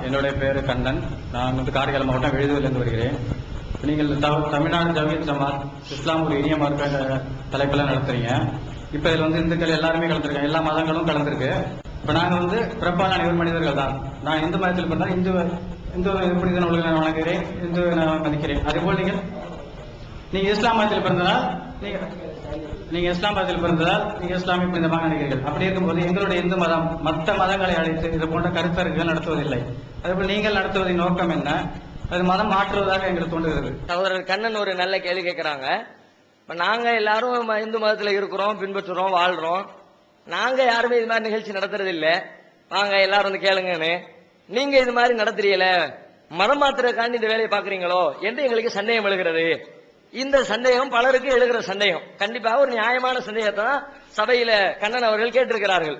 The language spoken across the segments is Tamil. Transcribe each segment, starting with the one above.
என்னுடைய பேர் கண்ணன். நான் காரைக்கால் மாவட்டம் விழுதுவிலிருந்து வருகிறேன். நீங்கள் தமிழ்நாடு ஜமீத் ஜமாத் இஸ்லாம் ஒரு இனிய மார்க்க தலைப்பெல்லாம் நடத்துறீங்க. இப்போ இதில் இந்துக்கள் எல்லாருமே கலந்துருக்காங்க, எல்லா மதங்களும் கலந்துருக்கு. இப்போ நாங்கள் பிறப்பான அனைவரும் மனிதர்கள் தான். நான் இந்து மதத்தில் பிறந்தால் இந்து புனித நூல்களை நான் வணங்குகிறேன், இந்து நான் மதிக்கிறேன். அதேபோல் நீங்கள் இஸ்லாம் மதத்தில் பிறந்ததால் நீங்கள் இஸ்லாம் மதத்தில் பிறந்ததால் நீங்கள் இஸ்லாமிய புனிதமாக நினைக்கிறீர்கள். அப்படி இருக்கும்போது எங்களுடைய இந்து மதம் மற்ற மதங்களை அழைத்து இது போன்ற கருத்தரங்குகள் நடத்துவதில்லை. அதேபோல் நீங்கள் நடத்துவதின் நோக்கம் என்ன? அது மதம் மாற்றுவதாக எங்களுக்கு தோன்றுகிறது. சகோதரர் கண்ணன் ஒரு நல்ல கேள்வி கேட்கிறாங்க. இப்ப நாங்க எல்லாரும் இந்து மதத்துல இருக்கிறோம், பின்பற்றுறோம், வாழ்றோம். நாங்க யாருமே இது மாதிரி நிகழ்ச்சி நடத்துறது இல்ல. வாங்க எல்லாரும் கேளுங்கன்னு. நீங்க இது மாதிரி நடத்துறீல, மதம் மாத்திரக்காண்டி இந்த வேலையை பாக்குறீங்களோ என்று எங்களுக்கு சந்தேகம் எழுகிறது. இந்த சந்தேகம் பலருக்கு எழுகிற சந்தேகம். கண்டிப்பாக ஒரு நியாயமான சந்தேகத்தை தான் சபையில கண்ணன் அவர்கள் கேட்டிருக்கிறார்கள்.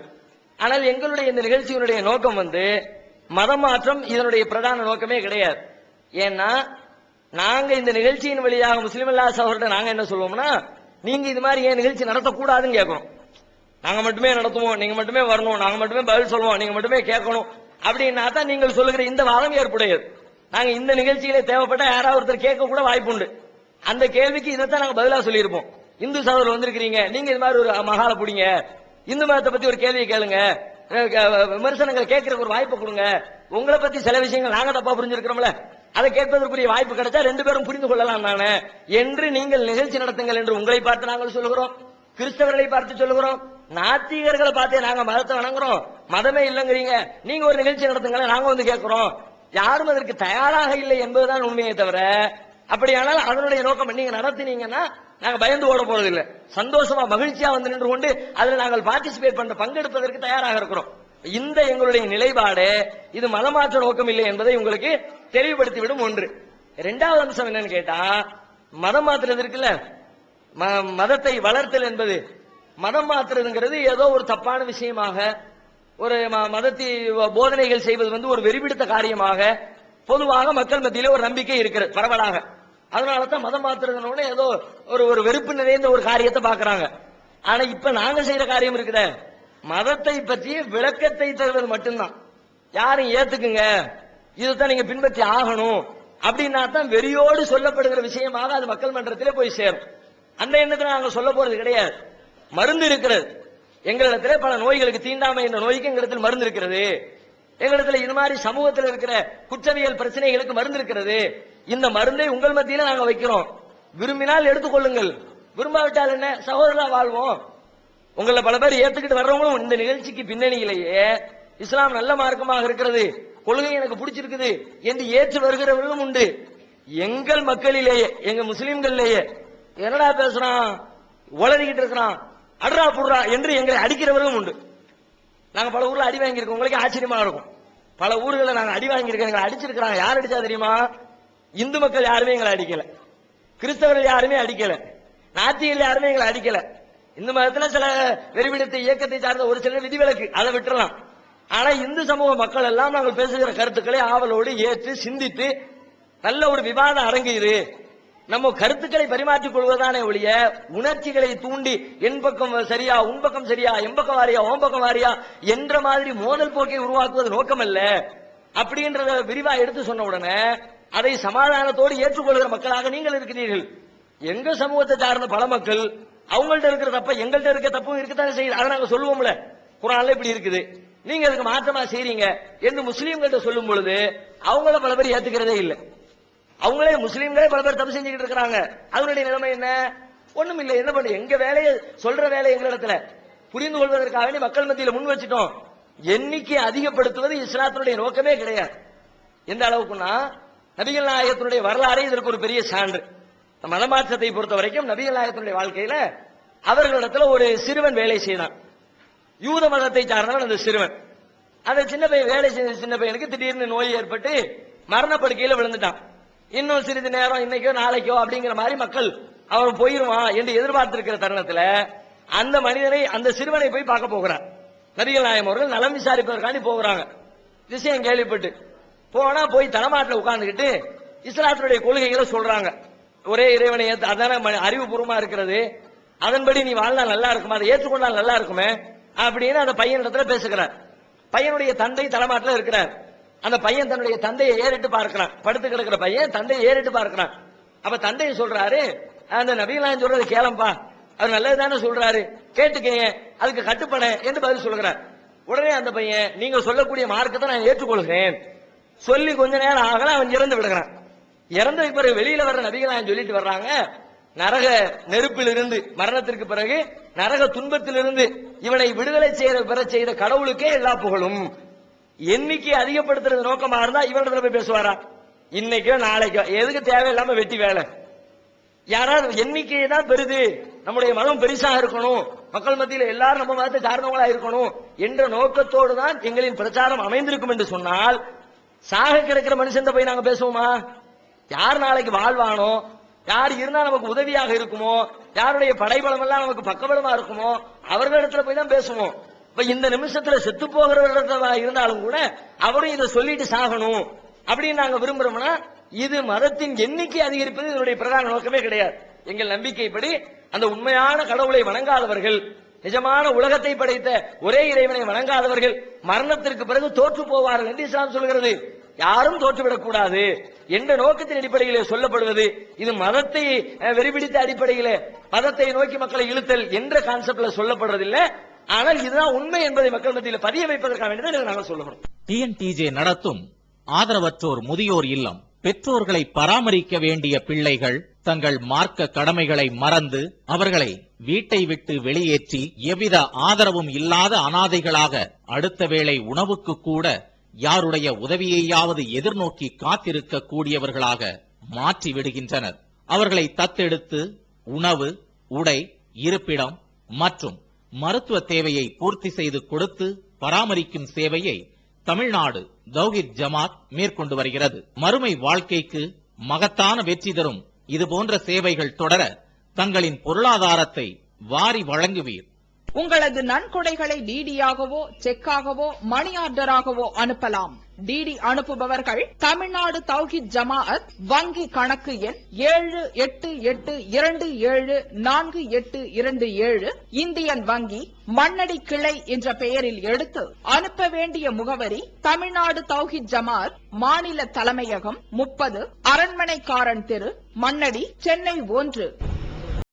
ஆனால் எங்களுடைய இந்த நிகழ்ச்சியினுடைய நோக்கம் மதம் மாற்றம் இதனுடைய பிரதான நோக்கமே கிடையாது. ஏன்னா நாங்க இந்த நிகழ்ச்சியின் வழியாக முஸ்லிம் அல்லா சகோதரர்கிட்ட நாங்க என்ன சொல்லுவோம்னா, நீங்க இது மாதிரி ஏன் நிகழ்ச்சி நடத்தக்கூடாதுன்னு கேட்கணும். நாங்க மட்டுமே நடத்துவோம், நீங்க மட்டுமே வரணும், நாங்க மட்டுமே பதில் சொல்லுவோம், நீங்க மட்டுமே கேட்கணும் அப்படின்னா தான் நீங்கள் சொல்லுகிற இந்த வாதம் ஏற்புடையது. நாங்க இந்த நிகழ்ச்சியிலே தேவைப்பட்ட யாராவது ஒருத்தர் கேட்க கூட வாய்ப்பு உண்டு. அந்த கேள்விக்கு இதைத்தான் நாங்க பதிலா சொல்லியிருப்போம். இந்து சகோதரர் வந்திருக்கிறீங்க, நீங்க இது மாதிரி ஒரு மகால புடிங்க, இந்து மதத்தை பத்தி ஒரு கேள்வியை கேளுங்க, விமர்சனங்கள் கேட்கறதுக்கு ஒரு வாய்ப்பு கொடுங்க. உங்களை பத்தி சில விஷயங்கள் நாங்க தப்பா புரிஞ்சிருக்கிறோம்ல, அதை கேட்பதற்குரிய வாய்ப்பு கிடைச்சா ரெண்டு பேரும் புரிந்து கொள்ளலாம் தானே என்று நீங்கள் நிகழ்ச்சி நடத்துங்கள் என்று உங்களை பார்த்து நாங்கள் சொல்லுகிறோம். கிறிஸ்தவர்களை பார்த்து சொல்லுகிறோம், நாத்திகர்களை பார்த்தே நாங்க மதத்தை வணங்குறோம், மதமே இல்லைங்கிறீங்க, நீங்க ஒரு நிகழ்ச்சி நடத்துங்களேன் நாங்க கேட்கிறோம். யாரும் அதற்கு தயாராக இல்லை என்பதுதான் உண்மையை தவிர, அப்படியானால் அதனுடைய நோக்கம் நீங்க நடத்தினீங்கன்னா நாங்க பயந்து ஓட போறது இல்லை. சந்தோஷமா மகிழ்ச்சியா நின்று கொண்டு அதில் நாங்கள் பார்ட்டிசிபேட் பண்ண பங்கெடுப்பதற்கு தயாராக இருக்கிறோம். இந்த எங்களுடைய நிலைப்பாடு இது மதமாற்ற நோக்கம் இல்லை என்பதை உங்களுக்கு தெளிவுபடுத்திவிடும். ஒன்று. இரண்டாவது அம்சம் என்னன்னு கேட்டா, மதம் மாற்றுறது இருக்குல்ல, மதத்தை வளர்த்தல் என்பது, மதம் மாற்றுறதுங்கிறது ஏதோ ஒரு தப்பான விஷயமாக, ஒரு மதத்தை போதனைகள் செய்வது ஒரு வெறிபிடித்த காரியமாக பொதுவாக மக்கள் மத்தியில ஒரு நம்பிக்கை இருக்கிறது பரவலாக. அதனாலதான் மதம் மாத்துறதுன்னு ஏதோ ஒரு வெறுப்பு நிறைந்த ஒரு காரியத்தை பாக்குறாங்க. ஆனா இப்ப நாங்க செய்யற காரியம் இருக்குத, மதத்தை பற்றிய விளக்கத்தை தருவது மட்டும்தான். யாரும் ஏத்துக்குங்க, இதுதான் நீங்க பின்பற்றி ஆகணும் அப்படின்னா தான் வெறியோடு சொல்லப்படுகிற விஷயமாக அது மக்கள் மன்றத்திலே போய் சேரும். அந்த எண்ணத்துல நாங்க சொல்ல போறது கிடையாது. மருந்து இருக்கிறது எங்களிடத்துல, பல நோய்களுக்கு தீண்டாமை என்ற நோய்க்கு எங்களிடத்தில் மருந்து இருக்கிறது. எங்களிடத்துல இது மாதிரி சமூகத்தில் இருக்கிற குற்றவியல் பிரச்சனைகளுக்கு மருந்து இருக்கிறது. இந்த மருந்தை உங்கள் மத்தியில நாங்க வைக்கிறோம், விரும்பினால் எடுத்துக்கொள்ளுங்கள், விரும்பாவிட்டால் என்ன, சகோதரா வாழ்வோம். உங்களை பல பேர் ஏத்துக்கிட்டு வர்றவங்களும் இந்த நிகழ்ச்சிக்கு பின்னணியிலேயே இஸ்லாம் நல்ல மார்க்கமாக இருக்கிறது, கொள்கை எனக்கு பிடிச்சிருக்குது என்று ஏற்று வருகிறவர்களும் உண்டு. எங்கள் மக்களிலேயே, எங்க முஸ்லிம்களிலேயே என்னடா பேசுறான், உளறிக்கிட்டு இருக்கிறான், அட்ரா புடுறா என்று எங்களை அடிக்கிறவர்களும் உண்டு. நாங்க பல ஊர்ல அடி வாங்கியிருக்கோம், உங்களுக்கு ஆச்சரியமா இருக்கும். பல ஊர்களை நாங்க அடி வாங்கியிருக்கோம், எங்களை அடிச்சிருக்கிறாங்க. யார் அடிச்சா தெரியுமா? இந்து மக்கள் யாருமே எங்களை அடிக்கல, கிறிஸ்தவர்கள் யாருமே அடிக்கல, நாத்திகள் யாருமே எங்களை அடிக்கல. இந்து மதத்துல சில வெறிபிடித்த இயக்கத்தை சார்ந்த ஒரு சில விதிவிலக்கு, அதை விட்டுறலாம். ஆனா இந்து சமூக மக்கள் எல்லாம் நாங்கள் பேசுகிற கருத்துக்களை ஆவலோடு ஏற்று சிந்தித்து நல்ல ஒரு விவாத அரங்கு இது. நம்ம கருத்துக்களை பரிமாற்றிக் கொள்வதானே ஒழிய உணர்ச்சிகளை தூண்டி என் பக்கம் சரியா, உன் பக்கம் சரியா, எம்பக்கம் வாரியா, ஓம்பக்கம் வாரியா என்ற மாதிரி மோதல் போக்கை உருவாக்குவது நோக்கம் அல்ல. அப்படின்றத விரிவா எடுத்து சொன்ன உடனே அதை சமாதானத்தோடு ஏற்றுக்கொள்கிற மக்களாக நீங்கள் இருக்கிறீர்கள். எங்க சமூகத்தை சார்ந்த பல மக்கள் அவங்கள்ட்ட இருக்கிற தப்ப எங்கள்கிட்ட இருக்க தப்பும் இருக்கத்தானே செய்யுது. அதை நாங்க சொல்லுவோம்ல, குர்ஆன்ல இப்படி இருக்குது, நீங்க அதுக்கு மாற்றமா செய்றீங்க என்று முஸ்லீம்கள்ட்ட சொல்லும் பொழுது அவங்கள பல பேர் ஏத்துக்கிறதே இல்லை. அவங்களே முஸ்லீம்களே பல பேர் தப்பு செஞ்சுக்கிட்டு இருக்கிறாங்க. அதனுடைய நிலைமை என்ன? ஒண்ணும் இல்லை. என்ன பண்ணு, எங்க வேலையை சொல்ற வேலை எங்களிடத்துல புரிந்து கொள்வதற்காக மக்கள் மத்தியில் முன் வச்சுட்டோம். எண்ணிக்கை அதிகப்படுத்துவது இஸ்லாத்தினுடைய நோக்கமே கிடையாது. எந்த அளவுக்குன்னா, நபிகள் நாயகத்தினுடைய வரலாறு இதற்கு ஒரு பெரிய சான்று. மதமாற்றத்தை பொறுத்த வரைக்கும் நபிகள் நாயகத்தினுடைய வாழ்க்கையில அவர்களிடத்துல ஒரு சிறுவன் வேலை செய்தான். யூத மதத்தை சார்ந்தவன் அந்த சிறுவன். அந்த சின்ன பையன் வேலை செய்த சின்ன பையனுக்கு திடீர்னு நோய் ஏற்பட்டு மரணப்படுக்கையில விழுந்துட்டான். இன்னும் சிறிது நேரம், இன்னைக்கோ நாளைக்கோ அப்படிங்கிற மாதிரி மக்கள் அவன் போயிருவான் என்று எதிர்பார்த்திருக்கிற தருணத்துல அந்த மனிதனை, அந்த சிறுவனை போய் பார்க்க போகிறார். நபிகள் நாயகம் அவர்கள் நலம் விசாரிப்பதற்காண்டி போகிறாங்க. விஷயம் கேள்விப்பட்டு போனா போய் தலைமாட்டில் உட்கார்ந்துக்கிட்டு இஸ்லாத்தினுடைய கொள்கைகளை சொல்றாங்க. ஒரே இறைவனை அதான அறிவுபூர்வமா இருக்கிறது, அதன்படி நீ வாழ்ந்தா நல்லா இருக்குமா, அதை ஏற்றுக்கொண்டால் நல்லா இருக்குமே அப்படின்னு அந்த பையனிடத்துல பேசுகிறார். பையனுடைய தந்தை தலைமாட்டில் இருக்கிறார். அந்த பையன் தன்னுடைய தந்தையை ஏறிட்டு பார்க்கிறான். படுத்து கிடக்கிற பையன் தந்தையை ஏறிட்டு பார்க்கிறான். அப்ப தந்தையை சொல்றாரு, அந்த நபிகளாம் சொல்றது கேளம்பா, அவர் நல்லதுதானே சொல்றாரு, கேட்டுக்கங்க, அதுக்கு கட்டுப்பட என்று பதில் சொல்கிறார். உடனே அந்த பையன், நீங்க சொல்லக்கூடிய மார்க்கத்தை நான் ஏற்றுக்கொள்கிறேன் சொல்லி கொஞ்ச நேரம் ஆகல அவன் இறந்து விடுகிறான். இறந்த பிறகு வெளியில வர்ற நபிகளாம் சொல்லிட்டு வர்றாங்க, நரக நெருப்பிலிருந்து, மரணத்திற்கு பிறகு நரக துன்பத்திலிருந்து இவனை விடுதலை செய்த கடவுளுக்கே எல்லா புகழும். எண்ணிக்கை அதிகப்படுத்துறது நோக்கமா இருந்தா இவனிடத்துல போய் பேசுவாரா? இன்னைக்கோ நாளைக்கோ எதுக்கு தேவையில்லாம வெட்டி வேலை? யாராவது எண்ணிக்கையை தான் பெருது, நம்முடைய மதம் பெருசாக இருக்கணும், மக்கள் மத்தியில் எல்லாரும் நம்ம மதத்தை சார்ந்தவங்களா இருக்கணும் என்ற நோக்கத்தோடு தான் எங்களின் பிரச்சாரம் அமைந்திருக்கும் என்று சொன்னால், சாக கிடக்கிற மனுஷன் போய் நாங்க பேசுவோமா? யார் நாளைக்கு வாழ்வானோ, யார் இருந்தா நமக்கு உதவியாக இருக்குமோ, யாருடைய படைபலம் எல்லாம் நமக்கு பக்கபலமா இருக்குமோ அவர்களிடத்துல போய் தான் பேசுவோம். இப்ப இந்த நிமிஷத்துல செத்து போகிறவர்களிடத்துல இருந்தாலும் கூட அவரும் இதை சொல்லிட்டு சாகணும் அப்படின்னு நாங்க விரும்புறோம்னா, இது மதத்தின் எண்ணிக்கை அதிகரிப்பது இதனுடைய பிரதான நோக்கமே கிடையாது. எங்கள் நம்பிக்கைப்படி அந்த உண்மையான கடவுளை வணங்காதவர்கள், நிஜமான உலகத்தை படைத்த ஒரே இறைவனை வணங்காதவர்கள் மரணத்திற்கு பிறகு தோற்று போவார்கள் என்று இஸ்லாம் சொல்கிறது. யாரும் தோற்றுவிடக் கூடாது என்ற நோக்கத்தின் அடிப்படையிலே சொல்லப்படுவது. இது மதத்தை வெறிபிடித்த அடிப்படையிலே மதத்தை நோக்கி மக்களை இழுத்தல் என்ற கான்செப்ட்ல சொல்லப்படுறதில்லை. ஆனால் இதுதான் உண்மை என்பதை மக்கள் மத்தியில் பதிய வைப்பதற்காக வேண்டியதான் நாங்கள் சொல்லணும். டிஎன்டிஜே நடத்தும் ஆதரவற்றோர் முதியோர் இல்லம். பெற்றோர்களை பராமரிக்க வேண்டிய பிள்ளைகள் தங்கள் மார்க்க கடமைகளை மறந்து அவர்களை வீட்டை விட்டு வெளியேற்றி எவ்வித ஆதரவும் இல்லாத அனாதைகளாக அடுத்த வேளை உணவுக்கு கூட யாருடைய உதவியையாவது எதிர்நோக்கி காத்திருக்க கூடியவர்களாக மாற்றி விடுகின்றனர். அவர்களை தத்தெடுத்து உணவு, உடை, இருப்பிடம் மற்றும் மருத்துவ தேவையை பூர்த்தி செய்து கொடுத்து பராமரிக்கும் சேவையை தமிழ்நாடு தௌஹீத் ஜமாத் மேற்கொண்டு வருகிறது. மறுமை வாழ்க்கைக்கு மகத்தான வெற்றி தரும் இதுபோன்ற சேவைகள் தொடர தங்களின் பொருளாதாரத்தை வாரி வழங்குவீர். உங்களது நன்கொடைகளை டிடியாகவோ செக்காகவோ மணி ஆர்டராகவோ அனுப்பலாம். டிடி அனுப்புபவர்கள் தமிழ்நாடு தௌஹீத் ஜமாஅத் வங்கி கணக்கு எண் 7882748727 இந்தியன் வங்கி மண்ணடி கிளை என்ற பெயரில் எடுத்து அனுப்ப வேண்டிய முகவரி தமிழ்நாடு தௌஹீத் ஜமாஅத் மாநில தலைமையகம் 30 அரண்மனைக்காரன் தெரு, மண்ணடி, சென்னை 1.